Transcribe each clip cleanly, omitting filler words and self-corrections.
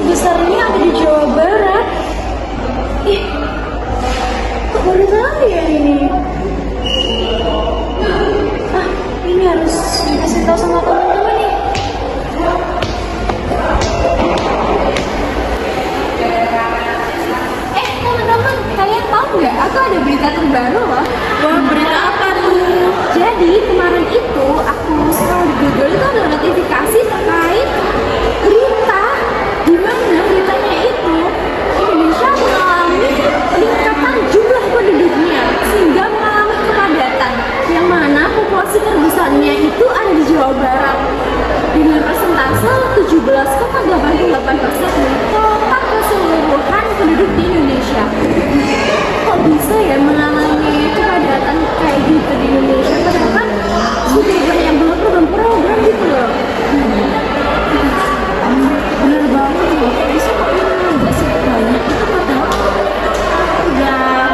terbesar ini ada di Jawa Barat. Ih, kok baru tahu ya ini? Ah, ini harus dikasih tahu sama teman-teman nih. Teman-teman, kalian tahu nggak? Aku ada berita terbaru loh. Wah, berita apa tuh? Jadi kemarin itu aku scroll di Google itu ada notifikasi terkait berita di mana beritanya itu Indonesia mengalami peningkatan jumlah penduduknya sehingga mengalami kepadatan yang mana populasi terbesarnya itu ada di Jawa Barat dengan persentase 17,88% dari total keseluruhan penduduk di Indonesia. Kok bisa ya mengalami kepadatan kayak gitu di Indonesia? Padahal kan sudah banyak banget program-program gitu loh. Bener banget loh, kok bisa kok nggak sebanyak itu padahal udah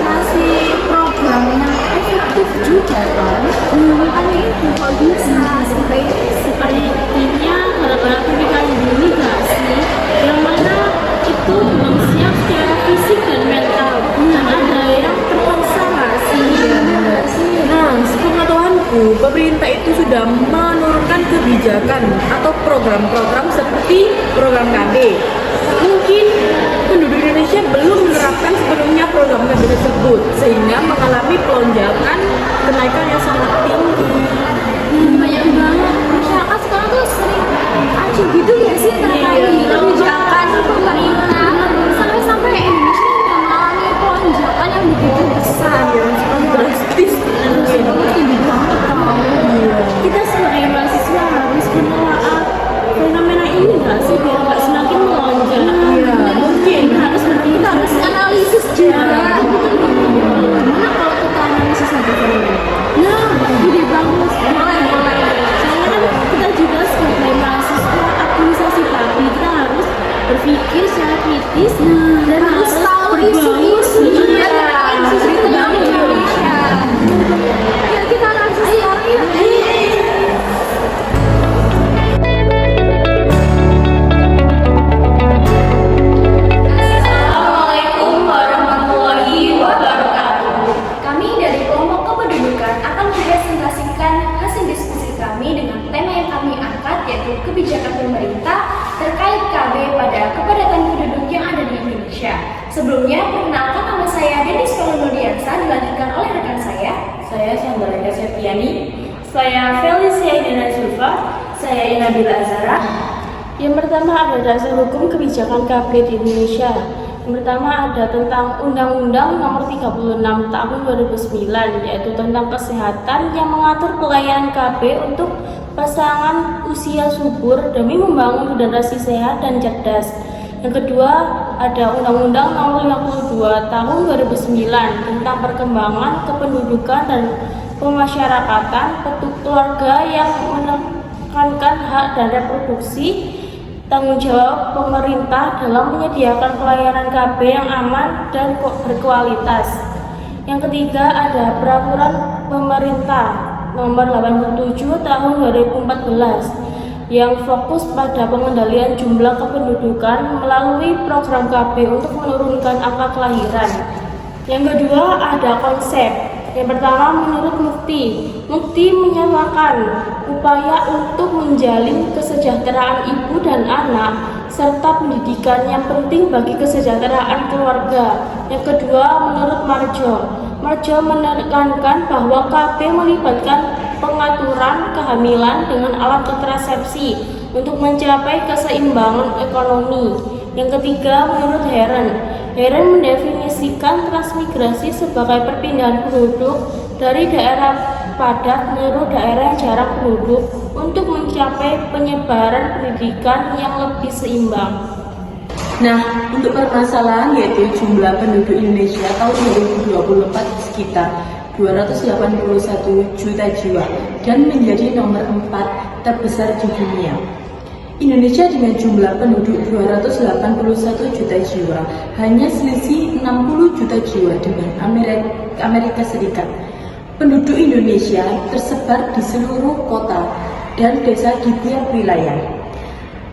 ngasih program yang efektif juga kan. Makanya itu kok bisa Sepertinya gara-gara PPKM ini gak sih? Yang mana itu belum siap secara fisik dan mental. Dan ada yang terpaksa gak sih? Nah, sepengetahuanku, pemerintah itu sudah menurunkan kebijakan atau program-program seperti program KB. Mungkin penduduk Indonesia belum menerapkan sebelumnya program KB tersebut, sehingga mengalami pelonjakan kenaikan yang sangat tinggi. banyak banget masyarakat sekarang tuh sering acuh gitu ya sih terkait kebijakan pemerintah sampai-sampai Indonesia mengalami lonjakan yang begitu besar Drastis tinggi banget tau. Kita sebagai mahasiswa harus menelaah fenomena ini gak sih? Biar gak semakin melonjak. Iya, mungkin Harus Kita harus analisis juga gimana kalau kita analisis satu fenomena. Nah, ide bagus. Mulai Soalnya kan kita juga sebagai mahasiswa administrasi publik, kita harus berpikir secara kritis dan harus tahu isu-isu Iya. terkait isu tentang Indonesia. Ya kita analisis sekarang yuk. Assalamualaikum warahmatullahi wabarakatuh. Kami dari kelompok kependudukan akan mempresentasikan hasil diskusi kami dengan tema yang kami angkat yaitu kebijakan pemerintah terkait KB pada kepadatan penduduk yang ada di Indonesia. Sebelumnya, perkenalkan nama saya Denis Paulunodiansa dilanjutkan oleh rekan saya. Saya Sandra Septiani, saya Felicia Indana Zulfa, saya Inabila Azara. Yang pertama ada dasar hukum kebijakan KB di Indonesia. Yang pertama ada tentang Undang-Undang Nomor 36 Tahun 2009, yaitu tentang kesehatan yang mengatur pelayanan KB untuk pasangan usia subur demi membangun generasi sehat dan cerdas. Yang kedua ada Undang-Undang Nomor 52 Tahun 2009 tentang perkembangan kependudukan dan pemasyarakatan keluarga yang menekankan hak dan reproduksi, tanggung jawab pemerintah dalam menyediakan pelayanan KB yang aman dan berkualitas. Yang ketiga ada Peraturan Pemerintah Nomor 87 Tahun 2014 yang fokus pada pengendalian jumlah kependudukan melalui program KB untuk menurunkan angka kelahiran. Yang kedua ada konsep. Yang pertama menurut Mukti menyatakan upaya untuk menjalin kesejahteraan ibu dan anak serta pendidikan yang penting bagi kesejahteraan keluarga. Yang kedua menurut Marjo menekankan bahwa KB melibatkan pengaturan kehamilan dengan alat kontrasepsi untuk mencapai keseimbangan ekonomi. Yang ketiga menurut Heren mendefinisikan transmigrasi sebagai perpindahan penduduk dari daerah padat menuju daerah yang jarang penduduk untuk mencapai penyebaran pendidikan yang lebih seimbang. Nah, untuk permasalahan yaitu jumlah penduduk Indonesia tahun 2024 sekitar 281 juta jiwa dan menjadi nomor 4 terbesar di dunia. Indonesia dengan jumlah penduduk 281 juta jiwa hanya selisih 60 juta jiwa dengan Amerika Serikat. Penduduk Indonesia tersebar di seluruh kota dan desa di tiap wilayah.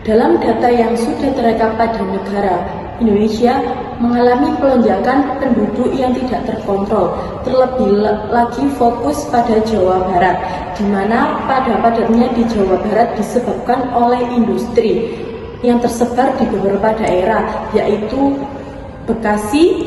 Dalam data yang sudah terekam pada negara, Indonesia mengalami pelonjakan penduduk yang tidak terkontrol, terlebih lagi fokus pada Jawa Barat, di mana padatnya di Jawa Barat disebabkan oleh industri yang tersebar di beberapa daerah, yaitu Bekasi,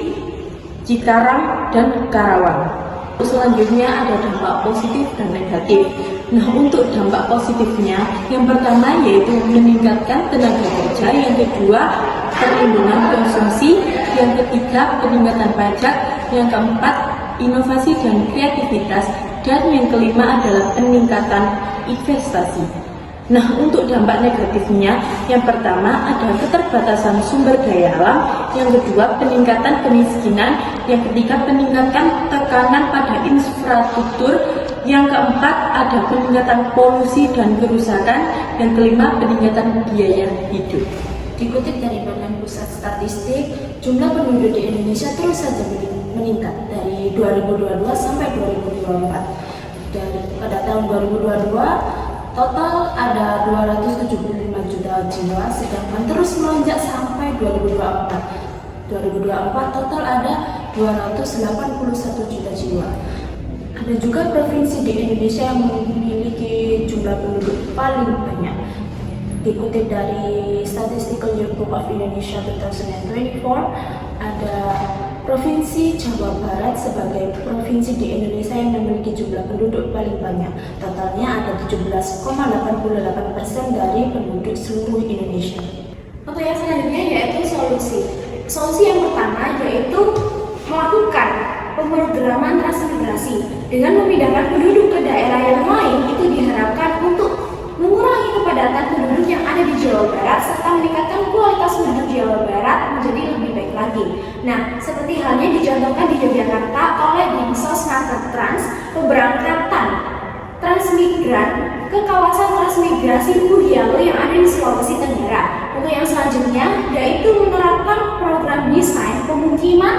Cikarang, dan Karawang. Selanjutnya ada dampak positif dan negatif. Nah, untuk dampak positifnya, yang pertama yaitu meningkatkan tenaga kerja, yang kedua perlindungan konsumsi, yang ketiga peningkatan pajak, yang keempat inovasi dan kreativitas, dan yang kelima adalah peningkatan investasi. Nah, untuk dampak negatifnya, yang pertama ada keterbatasan sumber daya alam, yang kedua peningkatan kemiskinan, yang ketiga peningkatan tekanan pada infrastruktur, yang keempat ada peningkatan polusi dan kerusakan, yang kelima peningkatan biaya hidup. Dikutip dari Badan Pusat Statistik, jumlah penduduk di Indonesia terus saja meningkat dari 2022 sampai 2024. Dan pada tahun 2022, total ada 275 juta jiwa, sedangkan terus melonjak sampai 2024. 2024 total ada 281 juta jiwa. Ada juga provinsi di Indonesia yang memiliki jumlah penduduk paling banyak. Dikutip dari Statistical Yearbook of Indonesia 2024, ada Provinsi Jawa Barat sebagai provinsi di Indonesia yang memiliki jumlah penduduk paling banyak. Totalnya ada 17,88% dari penduduk seluruh Indonesia. Untuk yang selanjutnya yaitu solusi. Solusi yang pertama yaitu melakukan pemrograman transmigrasi. Dengan memindahkan penduduk ke daerah yang lain, itu diharapkan untuk mengurangi kepadatan penduduk yang ada di Jawa Barat serta meningkatkan kualitas penduduk Jawa Barat menjadi lebih baik lagi. Nah, seperti halnya dicontohkan di Yogyakarta oleh Dinsos Marketrans, pemberangkatan transmigran ke kawasan transmigrasi Buhyalo yang ada di Sulawesi Tenggara. Untuk yang selanjutnya yaitu menerapkan program desain pemukiman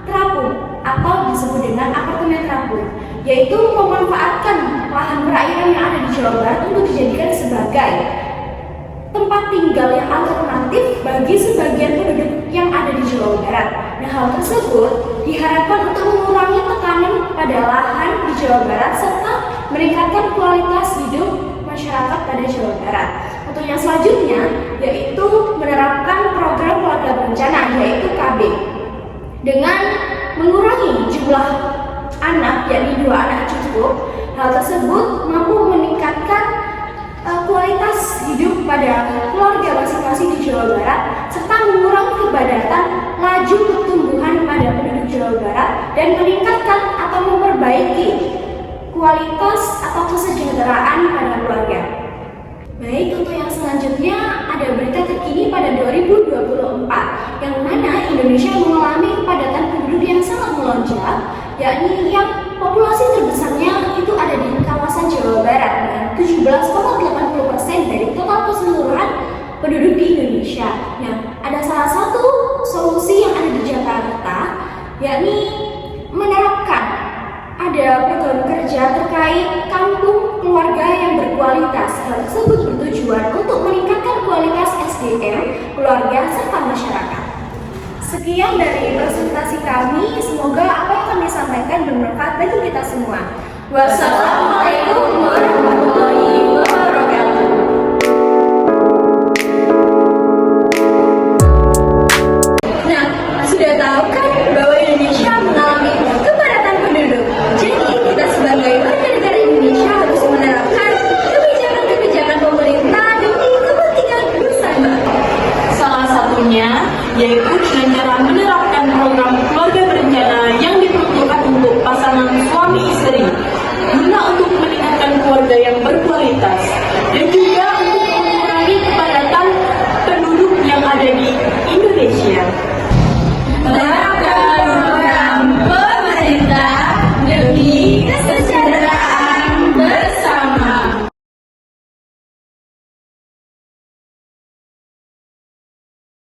terapung atau disebut dengan apartemen terapung, yaitu memanfaatkan lahan perairan yang ada di Jawa Barat untuk dijadikan sebagai tempat tinggal yang alternatif bagi sebagian penduduk yang ada di Jawa Barat. Nah, hal tersebut diharapkan untuk mengurangi tekanan pada lahan di Jawa Barat serta meningkatkan kualitas hidup masyarakat pada Jawa Barat. Untuk yang selanjutnya yaitu menerapkan program keluarga berencana yaitu KB dengan mengurangi jumlah anak, yakni 2 anak cukup. Hal tersebut mampu meningkatkan kualitas hidup pada keluarga masing-masing di Jawa Barat serta mengurangi kepadatan laju pertumbuhan pada penduduk Jawa Barat dan meningkatkan atau memperbaiki kualitas atau kesejahteraan pada keluarga. Baik, untuk yang selanjutnya ada berita terkini pada 2024 yang mana Indonesia mengalami kepadatan penduduk yang sangat melonjak, yakni yang populasi terbesarnya itu ada di kawasan Jawa Barat dengan 17,80% dari total keseluruhan penduduk di Indonesia. Nah, ada salah satu solusi yang ada di Jakarta, yakni menerapkan ada program kerja terkait kampung keluarga yang berkualitas. Hal tersebut bertujuan untuk meningkatkan kualitas SDM, keluarga, serta masyarakat. Sekian dari presentasi kami, semoga apa yang kami sampaikan bermanfaat bagi kita semua. Wassalamualaikum warahmatullahi wabarakatuh.